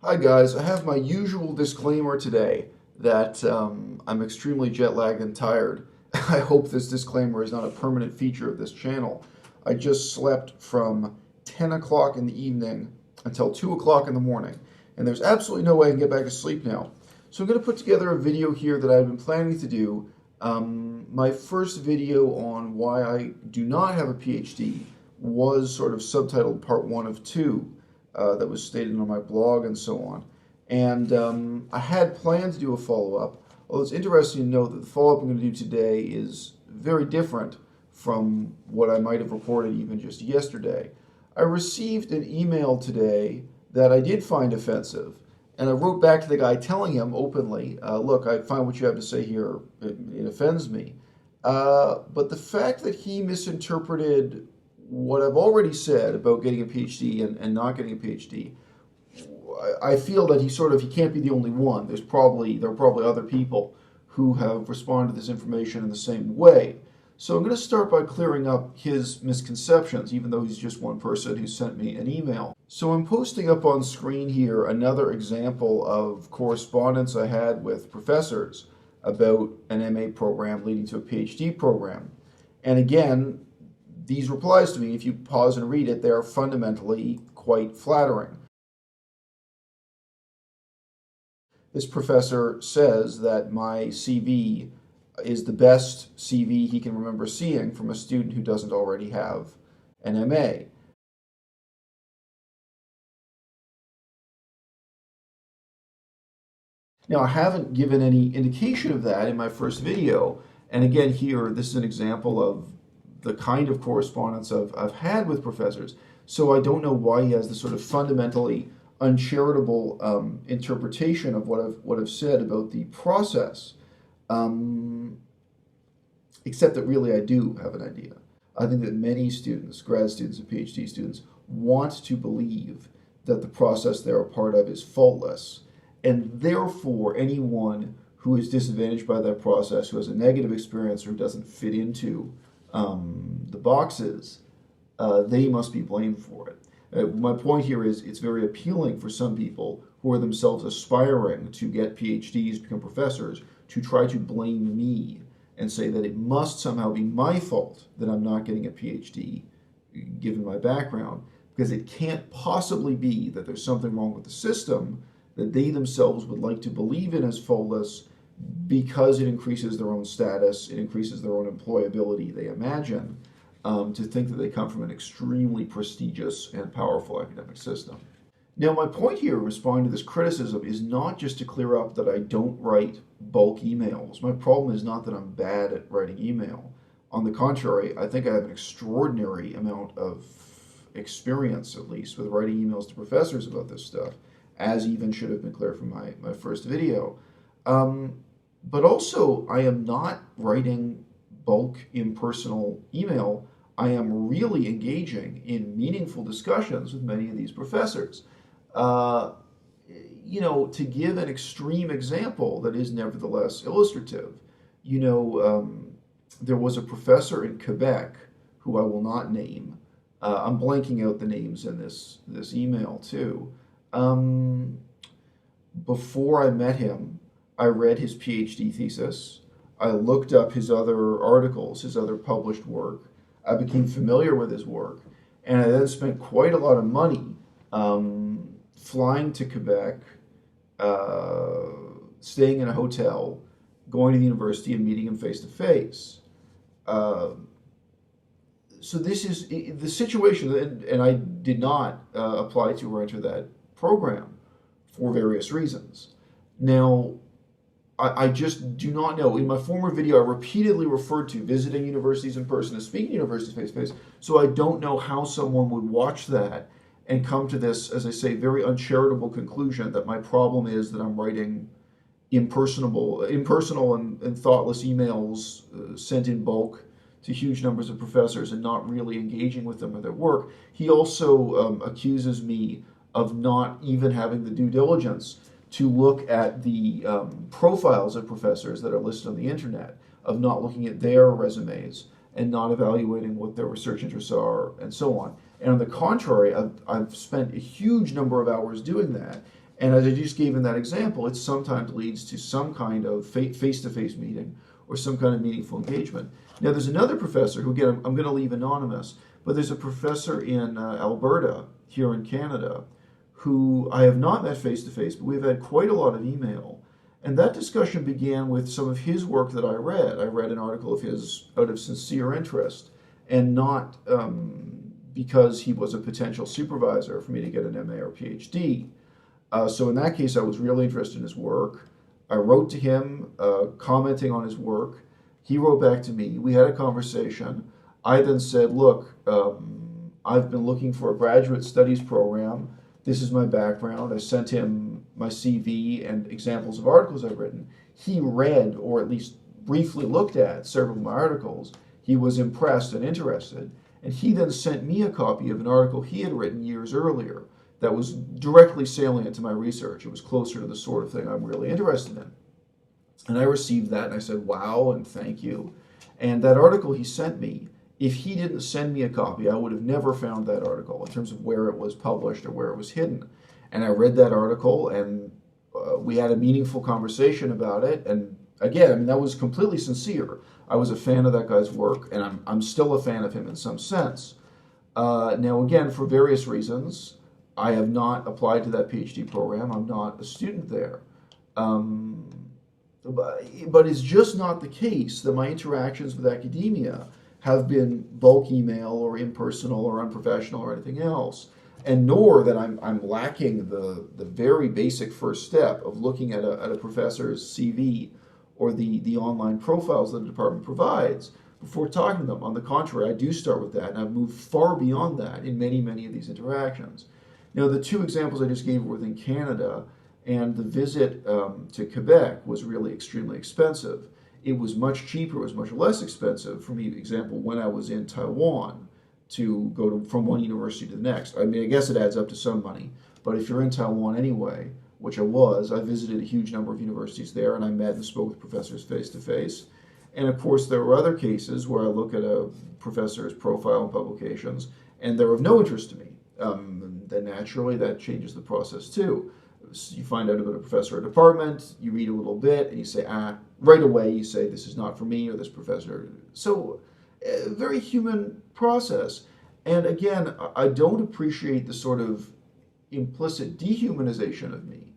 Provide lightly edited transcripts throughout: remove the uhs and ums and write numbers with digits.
Hi guys, I have my usual disclaimer today that I'm extremely jet lagged and tired. I hope this disclaimer is not a permanent feature of this channel. I just slept from 10 o'clock in the evening until 2 o'clock in the morning, and there's absolutely no way I can get back to sleep now. So I'm going to put together a video here that I've been planning to do. My first video on why I do not have a PhD was sort of subtitled Part 1 of 2. That was stated on my blog and so on. And I had planned to do a follow-up, although it's interesting to note that the follow-up I'm going to do today is very different from what I might have reported even just yesterday. I received an email today that I did find offensive, and I wrote back to the guy telling him openly, look, I find what you have to say here, it offends me. But the fact that he misinterpreted what I've already said about getting a PhD and not getting a PhD, I feel that he can't be the only one. There are probably other people who have responded to this information in the same way. So I'm going to start by clearing up his misconceptions, even though he's just one person who sent me an email. So I'm posting up on screen here another example of correspondence I had with professors about an MA program leading to a PhD program. And again, these replies to me, if you pause and read it, they are fundamentally quite flattering. This professor says that my CV is the best CV he can remember seeing from a student who doesn't already have an MA. Now, I haven't given any indication of that in my first video, and again here, this is an example of the kind of correspondence I've had with professors, so I don't know why he has this sort of fundamentally uncharitable interpretation of what I've said about the process, except that really I do have an idea. I think that many students, grad students and PhD students, want to believe that the process they're a part of is faultless, and therefore anyone who is disadvantaged by that process, who has a negative experience or who doesn't fit into the boxes, they must be blamed for it. My point here is it's very appealing for some people who are themselves aspiring to get PhDs, become professors, to try to blame me and say that it must somehow be my fault that I'm not getting a PhD, given my background, because it can't possibly be that there's something wrong with the system that they themselves would like to believe in as faultless because it increases their own status, it increases their own employability, they imagine, to think that they come from an extremely prestigious and powerful academic system. Now, my point here in responding to this criticism is not just to clear up that I don't write bulk emails. My problem is not that I'm bad at writing email. On the contrary, I think I have an extraordinary amount of experience, at least, with writing emails to professors about this stuff, as even should have been clear from my first video. But also, I am not writing bulk impersonal email. I am really engaging in meaningful discussions with many of these professors. To give an extreme example that is nevertheless illustrative, there was a professor in Quebec who I will not name. I'm blanking out the names in this email too. Before I met him, I read his PhD thesis. I looked up his other articles, his other published work. I became familiar with his work, and I then spent quite a lot of money flying to Quebec, staying in a hotel, going to the university and meeting him face to face. So this is the situation, and I did not apply to or enter that program for various reasons. Now, I just do not know. In my former video, I repeatedly referred to visiting universities in person and speaking to universities face-to-face, so I don't know how someone would watch that and come to this, as I say, very uncharitable conclusion that my problem is that I'm writing impersonal and thoughtless emails sent in bulk to huge numbers of professors and not really engaging with them or their work. He also accuses me of not even having the due diligence to look at the profiles of professors that are listed on the internet, of not looking at their resumes and not evaluating what their research interests are and so on. And on the contrary, I've spent a huge number of hours doing that, And as I just gave in that example, it sometimes leads to some kind of face-to-face meeting or some kind of meaningful engagement. Now, there's another professor who, again, I'm going to leave anonymous, but there's a professor in Alberta, here in Canada, who I have not met face-to-face, but we've had quite a lot of email. And that discussion began with some of his work that I read. I read an article of his out of sincere interest, and not because he was a potential supervisor for me to get an MA or PhD. So in that case, I was really interested in his work. I wrote to him, commenting on his work. He wrote back to me. We had a conversation. I then said, look, I've been looking for a graduate studies program. This is my background. I sent him my CV and examples of articles I've written. He read, or at least briefly looked at, several of my articles. He was impressed and interested. And he then sent me a copy of an article he had written years earlier that was directly salient to my research. It was closer to the sort of thing I'm really interested in. And I received that and I said, wow, and thank you. And that article he sent me, if he didn't send me a copy, I would have never found that article in terms of where it was published or where it was hidden. And I read that article, and we had a meaningful conversation about it. And again, I mean, that was completely sincere. I was a fan of that guy's work, and I'm still a fan of him in some sense. Now, again, for various reasons, I have not applied to that PhD program. I'm not a student there. But it's just not the case that my interactions with academia have been bulk email or impersonal or unprofessional or anything else, and nor that I'm lacking the very basic first step of looking at a professor's CV or the online profiles that the department provides before talking to them. On the contrary, I do start with that, and I've moved far beyond that in many, many of these interactions. Now, the two examples I just gave were within Canada, and the visit to Quebec was really extremely expensive. It was much cheaper, it was much less expensive for me, for example, when I was in Taiwan to go from one university to the next. I mean, I guess it adds up to some money, but if you're in Taiwan anyway, which I was, I visited a huge number of universities there, and I met and spoke with professors face to face. And of course, there were other cases where I look at a professor's profile and publications, and they're of no interest to me. Then naturally, that changes the process too. You find out about a professor or a department, you read a little bit, and you say, right away you say, this is not for me, or this professor. So, a very human process. And again, I don't appreciate the sort of implicit dehumanization of me,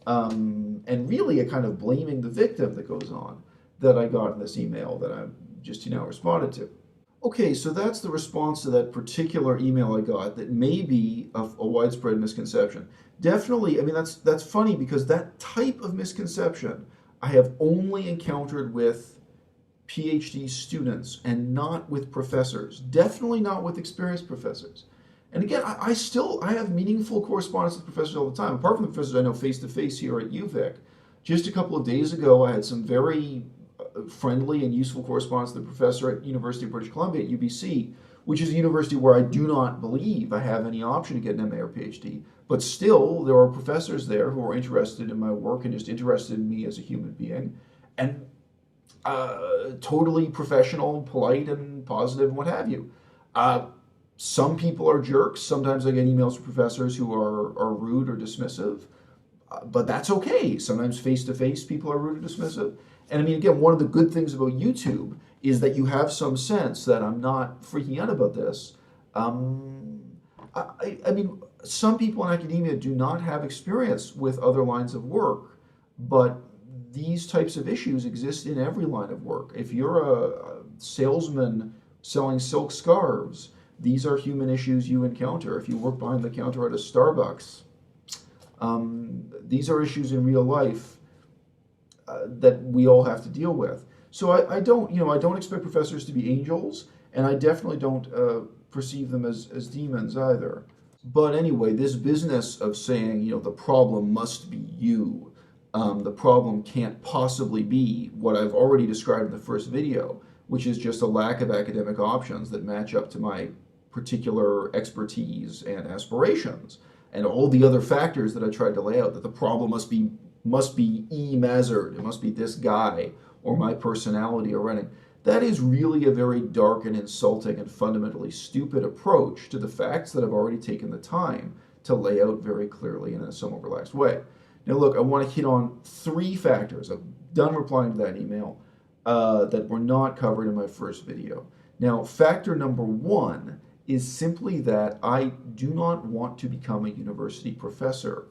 and really a kind of blaming the victim that goes on that I got in this email that I just now responded to. Okay, so that's the response to that particular email I got that may be a widespread misconception. Definitely, I mean, that's funny because that type of misconception I have only encountered with PhD students and not with professors. Definitely not with experienced professors. And again, I have meaningful correspondence with professors all the time. Apart from the professors I know face-to-face here at UVic, just a couple of days ago I had some very friendly and useful correspondence with the professor at University of British Columbia at UBC, which is a university where I do not believe I have any option to get an MA or PhD. But still, there are professors there who are interested in my work and just interested in me as a human being, and totally professional, polite, and positive, and what have you. Some people are jerks. Sometimes I get emails from professors who are rude or dismissive, but that's okay. Sometimes face-to-face people are rude or dismissive. And I mean, again, one of the good things about YouTube is that you have some sense that I'm not freaking out about this. I mean, some people in academia do not have experience with other lines of work, but these types of issues exist in every line of work. If you're a salesman selling silk scarves, these are human issues you encounter. If you work behind the counter at a Starbucks, these are issues in real life that we all have to deal with. So I don't expect professors to be angels, and I definitely don't perceive them as demons either. But anyway, this business of saying, the problem must be you, the problem can't possibly be what I've already described in the first video, which is just a lack of academic options that match up to my particular expertise and aspirations, and all the other factors that I tried to lay out, that the problem must be E. Mazard, it must be this guy, or my personality or running. That is really a very dark and insulting and fundamentally stupid approach to the facts that I've already taken the time to lay out very clearly in a somewhat relaxed way. Now, look, I want to hit on three factors. I'm done replying to that email that were not covered in my first video. Now, factor number one is simply that I do not want to become a university professor.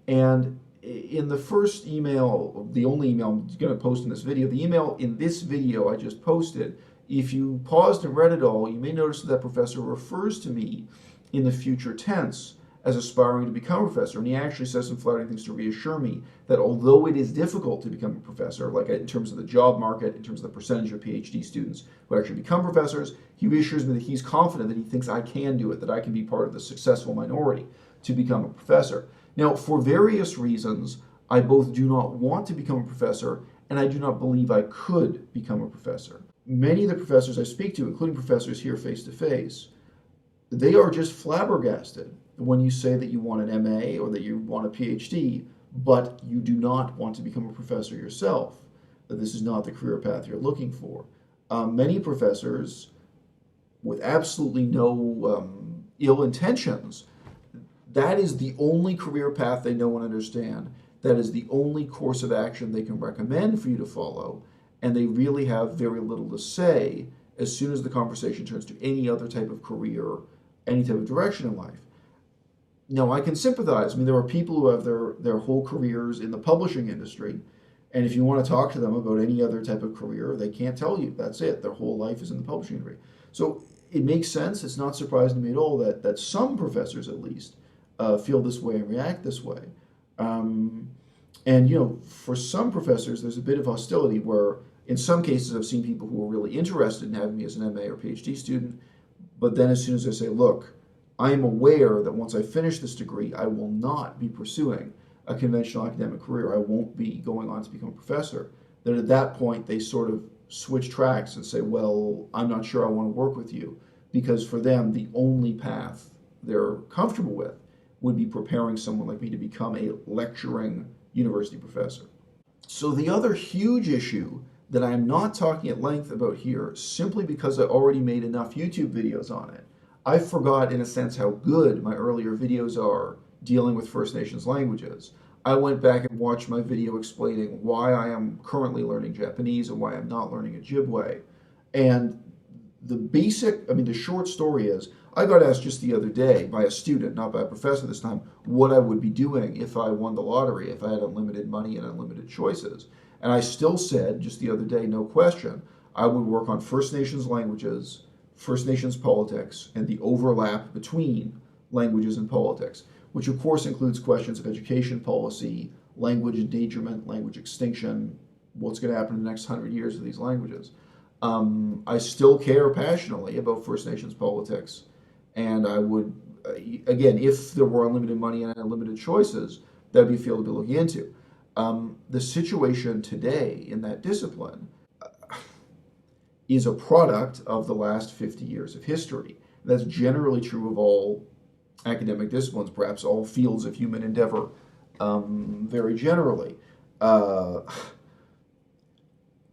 And in the first email, the only email I'm going to post in this video, the email in this video I just posted, if you paused and read it all, you may notice that that professor refers to me in the future tense as aspiring to become a professor. And he actually says some flattering things to reassure me that although it is difficult to become a professor, like in terms of the job market, in terms of the percentage of PhD students who actually become professors, he reassures me that he's confident that he thinks I can do it, that I can be part of the successful minority to become a professor. Now, for various reasons, I both do not want to become a professor and I do not believe I could become a professor. Many of the professors I speak to, including professors here face to face, they are just flabbergasted when you say that you want an MA or that you want a PhD, but you do not want to become a professor yourself, that this is not the career path you're looking for. Many professors, with absolutely no ill intentions, that is the only career path they know and understand. That is the only course of action they can recommend for you to follow, and they really have very little to say as soon as the conversation turns to any other type of career, any type of direction in life. Now, I can sympathize. I mean, there are people who have their whole careers in the publishing industry, and if you want to talk to them about any other type of career, they can't tell you. That's it. Their whole life is in the publishing industry. So it makes sense. It's not surprising to me at all that some professors, at least, feel this way and react this way. And, you know, for some professors, there's a bit of hostility where, in some cases, I've seen people who are really interested in having me as an MA or PhD student, but then as soon as I say, look, I am aware that once I finish this degree, I will not be pursuing a conventional academic career. I won't be going on to become a professor. Then at that point, they sort of switch tracks and say, well, I'm not sure I want to work with you, because for them, the only path they're comfortable with would be preparing someone like me to become a lecturing university professor. So the other huge issue that I'm not talking at length about here, simply because I already made enough YouTube videos on it, I forgot, in a sense, how good my earlier videos are dealing with First Nations languages. I went back and watched my video explaining why I am currently learning Japanese and why I'm not learning Ojibwe. And the short story is, I got asked just the other day by a student, not by a professor this time, what I would be doing if I won the lottery, if I had unlimited money and unlimited choices. And I still said, just the other day, no question, I would work on First Nations languages, First Nations politics, and the overlap between languages and politics, which of course includes questions of education policy, language endangerment, language extinction, what's going to happen in the next 100 years of these languages. I still care passionately about First Nations politics, and I would, again, if there were unlimited money and unlimited choices, that'd be a field to be looking into. The situation today in that discipline is a product of the last 50 years of history. That's generally true of all academic disciplines, perhaps all fields of human endeavor, very generally.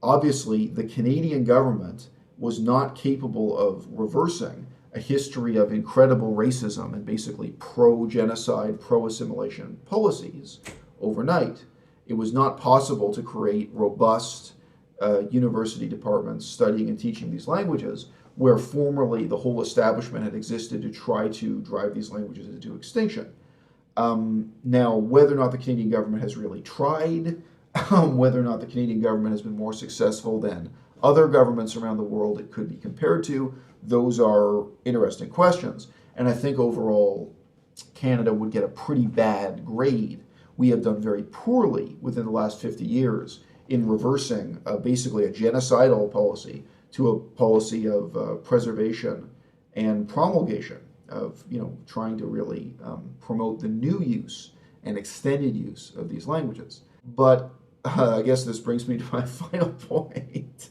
Obviously, the Canadian government was not capable of reversing a history of incredible racism and basically pro-genocide, pro-assimilation policies overnight. It was not possible to create robust university departments studying and teaching these languages, where formerly the whole establishment had existed to try to drive these languages into extinction. Now, whether or not the Canadian government has really tried, whether or not the Canadian government has been more successful than other governments around the world it could be compared to, those are interesting questions. And I think overall, Canada would get a pretty bad grade. We have done very poorly within the last 50 years in reversing basically a genocidal policy to a policy of preservation and promulgation of, trying to really promote the new use and extended use of these languages. But I guess this brings me to my final point.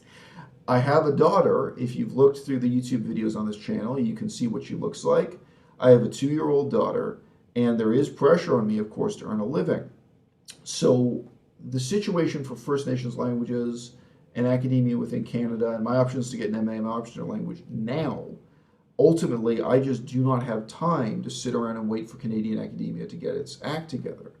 I have a daughter. If you've looked through the YouTube videos on this channel, you can see what she looks like. I have a 2-year-old daughter, and there is pressure on me, of course, to earn a living. So the situation for First Nations languages and academia within Canada, and my options to get an MA and my options in language now, ultimately, I just do not have time to sit around and wait for Canadian academia to get its act together.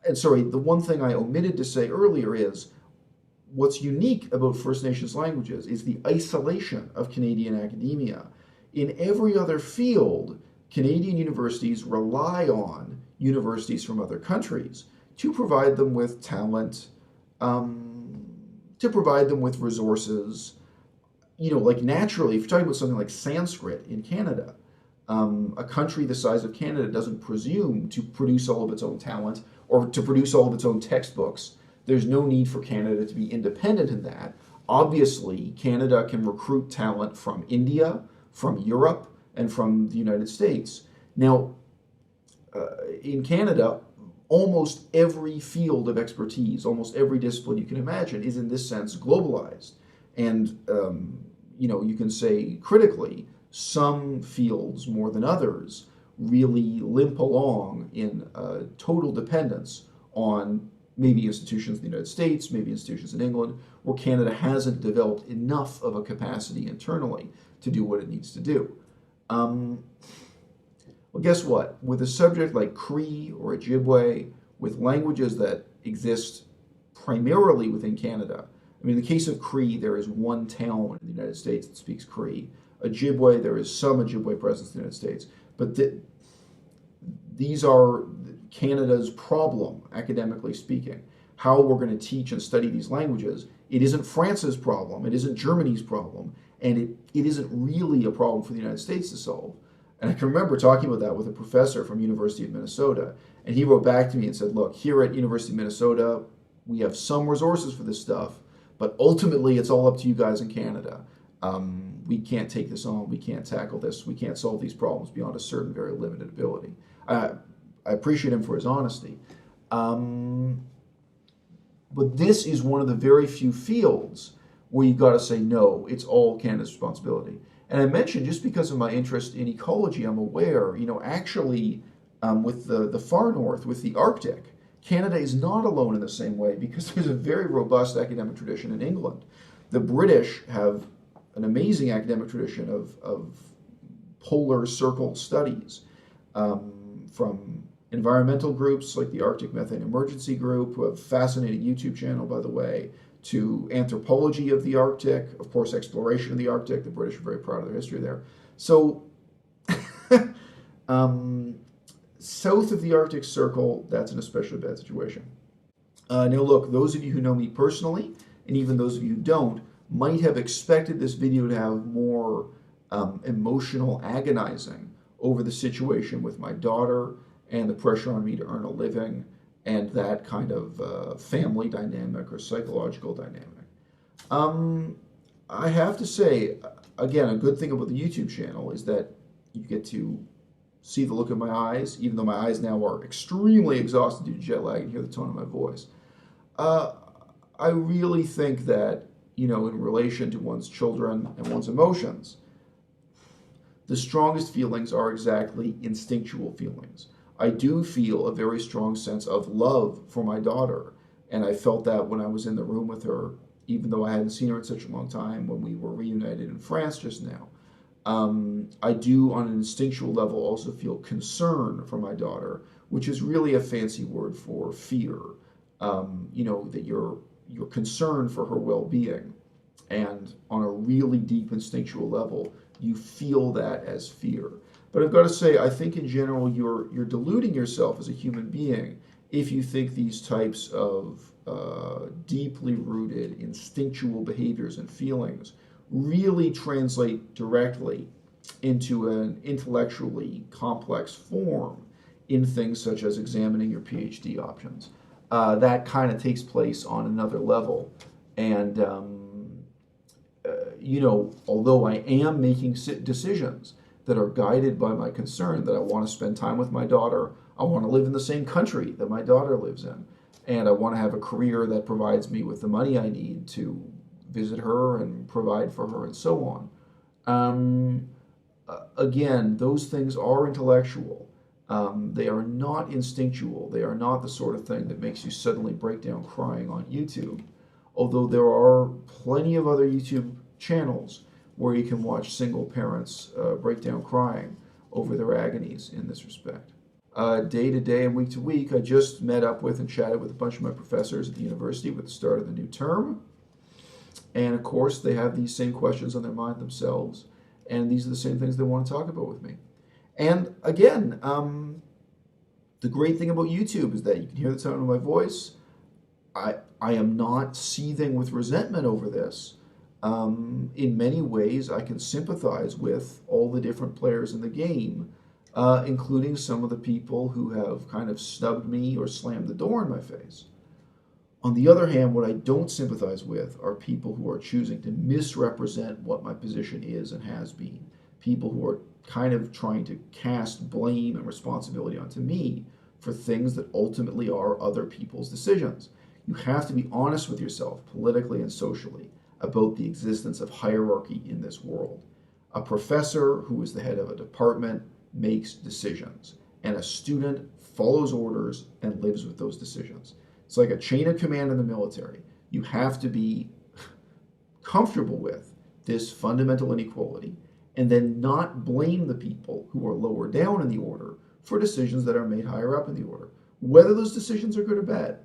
And sorry, the one thing I omitted to say earlier is what's unique about First Nations languages is the isolation of Canadian academia. In every other field, Canadian universities rely on universities from other countries to provide them with talent, um, to provide them with resources. Like naturally, if you're talking about something like Sanskrit in Canada, a country the size of Canada doesn't presume to produce all of its own talent or to produce all of its own textbooks. There's no need for Canada to be independent in that. Obviously, Canada can recruit talent from India, from Europe, and from the United States. Now, in Canada, almost every field of expertise, almost every discipline you can imagine, is in this sense globalized. And you can say critically, some fields more than others really limp along in total dependence on maybe institutions in the United States, maybe institutions in England, where Canada hasn't developed enough of a capacity internally to do what it needs to do. Well, guess what? With a subject like Cree or Ojibwe, with languages that exist primarily within Canada, I mean, in the case of Cree, there is one town in the United States that speaks Cree. Ojibwe, there is some Ojibwe presence in the United States. But these are Canada's problem, academically speaking. How we're going to teach and study these languages. It isn't France's problem. It isn't Germany's problem. And it isn't really a problem for the United States to solve. And I can remember talking about that with a professor from University of Minnesota. And he wrote back to me and said, look, here at University of Minnesota, we have some resources for this stuff, but ultimately it's all up to you guys in Canada. We can't take this on. We can't tackle this. We can't solve these problems beyond a certain very limited ability. I appreciate him for his honesty. But this is one of the very few fields where you've got to say, no, it's all Canada's responsibility. And I mentioned, just because of my interest in ecology, I'm aware, actually, with the far north, with the Arctic, Canada is not alone in the same way, because there's a very robust academic tradition in England. The British have an amazing academic tradition of polar circle studies, from environmental groups like the Arctic Methane Emergency Group, who have a fascinating YouTube channel, by the way, to anthropology of the Arctic, of course, exploration of the Arctic. The British are very proud of their history there. So, south of the Arctic Circle, that's an especially bad situation. Now, look, those of you who know me personally, and even those of you who don't, might have expected this video to have more emotional agonizing over the situation with my daughter and the pressure on me to earn a living and that kind of family dynamic or psychological dynamic. I have to say, again, a good thing about the YouTube channel is that you get to see the look in my eyes, even though my eyes now are extremely exhausted due to jet lag, and hear the tone of my voice. I really think that, in relation to one's children and one's emotions, the strongest feelings are exactly instinctual feelings. I do feel a very strong sense of love for my daughter, and I felt that when I was in the room with her, even though I hadn't seen her in such a long time, when we were reunited in France just now. I do, on an instinctual level, also feel concern for my daughter, which is really a fancy word for fear. That you're concerned for her well-being, and on a really deep instinctual level, you feel that as fear. But I've got to say, I think in general you're deluding yourself as a human being if you think these types of deeply rooted instinctual behaviors and feelings really translate directly into an intellectually complex form in things such as examining your PhD options. That kind of takes place on another level. And, although I am making decisions that are guided by my concern that I want to spend time with my daughter, I want to live in the same country that my daughter lives in, and I want to have a career that provides me with the money I need to visit her and provide for her and so on. Again, those things are intellectual. They are not instinctual. They are not the sort of thing that makes you suddenly break down crying on YouTube. Although there are plenty of other YouTube channels where you can watch single parents break down crying over their agonies in this respect. Day to day and week to week, I just met up with and chatted with a bunch of my professors at the university with the start of the new term. And of course, they have these same questions on their mind themselves. And these are the same things they want to talk about with me. And again, the great thing about YouTube is that you can hear the tone of my voice. I am not seething with resentment over this. In many ways, I can sympathize with all the different players in the game, including some of the people who have kind of snubbed me or slammed the door in my face. On the other hand, what I don't sympathize with are people who are choosing to misrepresent what my position is and has been. People who are kind of trying to cast blame and responsibility onto me for things that ultimately are other people's decisions. You have to be honest with yourself, politically and socially, about the existence of hierarchy in this world. A professor who is the head of a department makes decisions, and a student follows orders and lives with those decisions. It's like a chain of command in the military. You have to be comfortable with this fundamental inequality and then not blame the people who are lower down in the order for decisions that are made higher up in the order, whether those decisions are good or bad.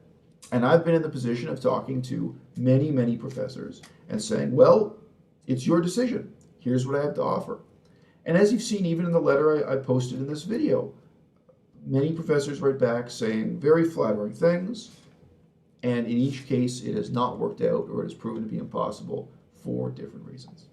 And I've been in the position of talking to many, many professors and saying, well, it's your decision. Here's what I have to offer. And as you've seen, even in the letter I posted in this video, many professors write back saying very flattering things. And in each case, it has not worked out or it has proven to be impossible for different reasons.